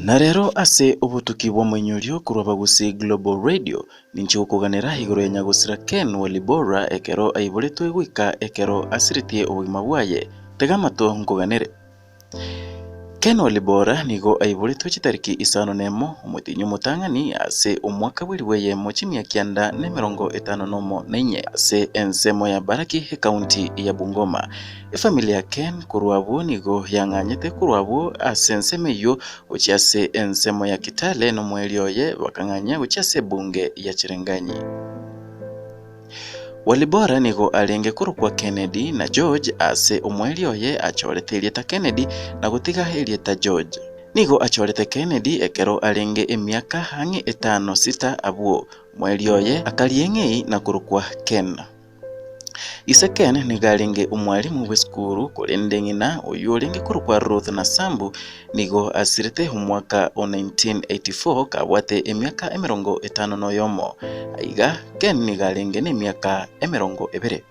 Na rero ase obutuki bwa mwenyolio kurwa bagusi Global Radio ninchi ukuganira iguru ya nyagusira Ken Walibora ekero aibuletwe gwika ekero asiritie obugima bwaye tega mato nkuganire. Ken Walibora nigo aibuletwe chitariki isano nemo umutinyu mutangani ase omwaka bwiriweye mochimia kianda ne 54 ase ensemo ya Baraki county ya Bungoma. Efamilia ya Ken kurwabu nigo yanganyete kurwabu ase ensemeyo uchiase ensemo ya Kitale no mwelioye wakanganya uchiase bunge ya Chirenganyi. Walibora nigo alenge kurukwa Kennedy na George ase omwelioye achorete Elieta Kennedy na gutiga Elieta George. Nigo achorete Kennedy ekero alenge emiaka hangi 5-6 abuo mwelioye akaliengei na kurukwa Ken. Ise Ken nigalenge umwalimu w'eskuru kulende ngina uyu olenge kurukwa Ruth na Sambu nigo asirete umwaka o 1984 kabwate emiaka 51 aiga Ken nigalenge n'emiaka 20.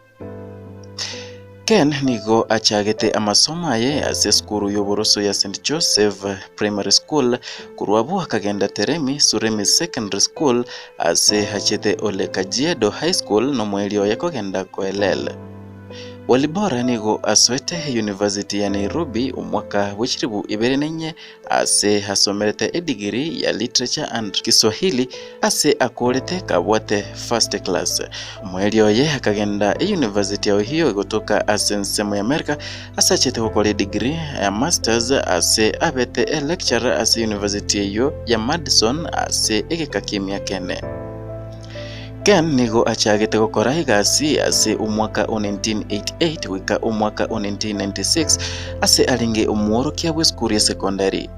Ken nigo achagete amasomo aye ase skuru y'oboroso ya St. Joseph Primary School kurwabu akagenda Teremi Suremi Secondary School ase hachete Ole Kajiado High School no mwelio yakogenda Koelel. Walibora nigo aswete University ya Nairobi umwaka w'echiribu 2004 ase hasomerete degree ya Literature and Kiswahili ase akolete kabwate first class. Mwelio ye akagenda University ya hiyo kutoka ase nsemo ya Amerika ase achete kokole degree ya masters ase abete lecturer ase University ya Madison ase egekakimia kene. Ken nigo achagete gukora igasi ase umwaka o 1988 wika umwaka o 1996 ase alinge umworokia w'eskuru ya secondary.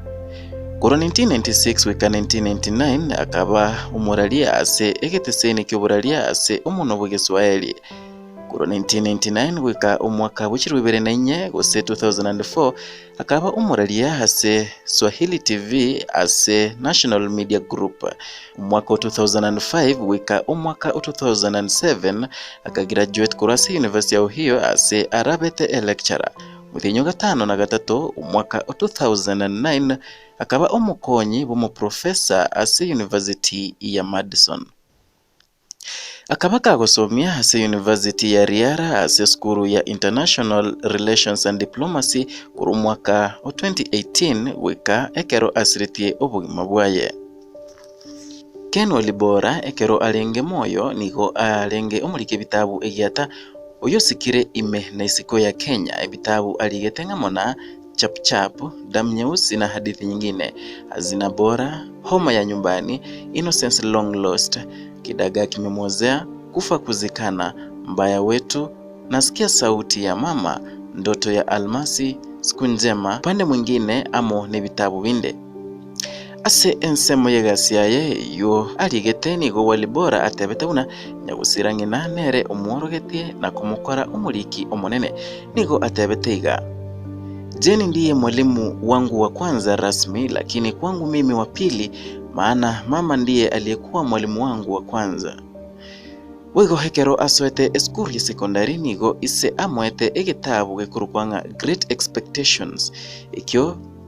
Kuro 1996 wika 1999 akaba umuralia ase egeteseni kyoburalia ase umuno bw'Igiswahili. Kuro 1999 wika umwaka w'echiribu 2004 gose 2004 akaba umuralia ase Swahili TV ase National Media Group. Umwaka 2005 wika umwaka 2007 akagraduate kurase University ya Ohio ase arabete lecturer. Mutinyo gatano na gatatu umwaka 2009 akaba umukonyi b'umuprofesa ase University ya Madison. Akaba kagosomia ase University ya Riara ase skuru ya International Relations and Diplomacy kuru mwaka o 2018 wika ekero asiritie obugima bwaye. Ken Walibora ekero alenge moyo nigo alenge omulike bitabu egiata oyo sikire ime na isiko ya Kenya ebitabu aligetenga mona Chap Chap, Damu Nyeusi na hadithi nyingine, Hazina Bora, Homa ya Nyumbani, Innocence Long Lost, Kidagaa Kimemwozea, Kufa Kuzikana, Mbaya Wetu, Nasikia Sauti ya Mama, Ndoto ya Almasi, Siku Njema, pande mwingine amo ne bitabu binde. Ase ensemo yegasiaye yo aligete nigo Walibora atebete una nyagusira ngina nere omworogetie na kumukora umuliki omonene nigo atebete iga. Jeni ndiye mwalimu wangu wa kwanza rasmi, lakini kwangu mimi wa pili, maana mama ndiye aliyekuwa mwalimu wangu wa kwanza. Wego hekero aswete eskuru ya sekondari nigo ise amwete egitabu gekurukwanga Great Expectations.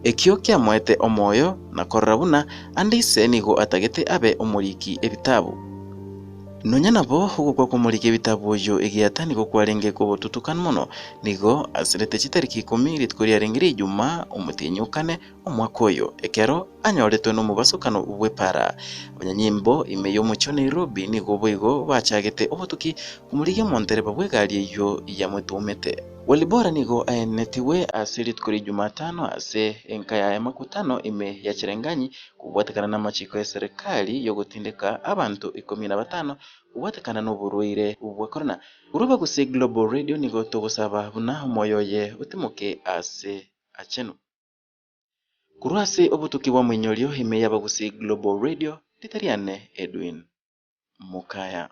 Ekyo kia mwete omoyo na korabuna andise nigo atagete abe omuliki ebitabu. Nonya nabo hugukwa kumulika ebitabu yo egiata nigo kwarenge ko botutukan mono nigo asirete chitariki 10 litkuria rengiri Ijumaa omutinyukane omwaka oyo ekero anyoretwe no mubasukano bw'epara abanyanyimbo ime yo mucho Nairobi nigo boigo bachagete obutuki kumulike montereba bwegali yo ya mwetumete. Walibora nigo aenetiwe asiritkuria Jumatano ase enkaya ya makutano ime ya Chirenganyi kubwatekana na machiko ya serikali yo gutindika abantu 15 ubwatekana n'oburwaire bwa corona. Uruba guse Global Radio nigo tugusaba buna moyoye utimuke ase achenu. Kurwase obutuki bwa mwinyolio ime yabagusi Global Radio Titariane Edwin Mukaya.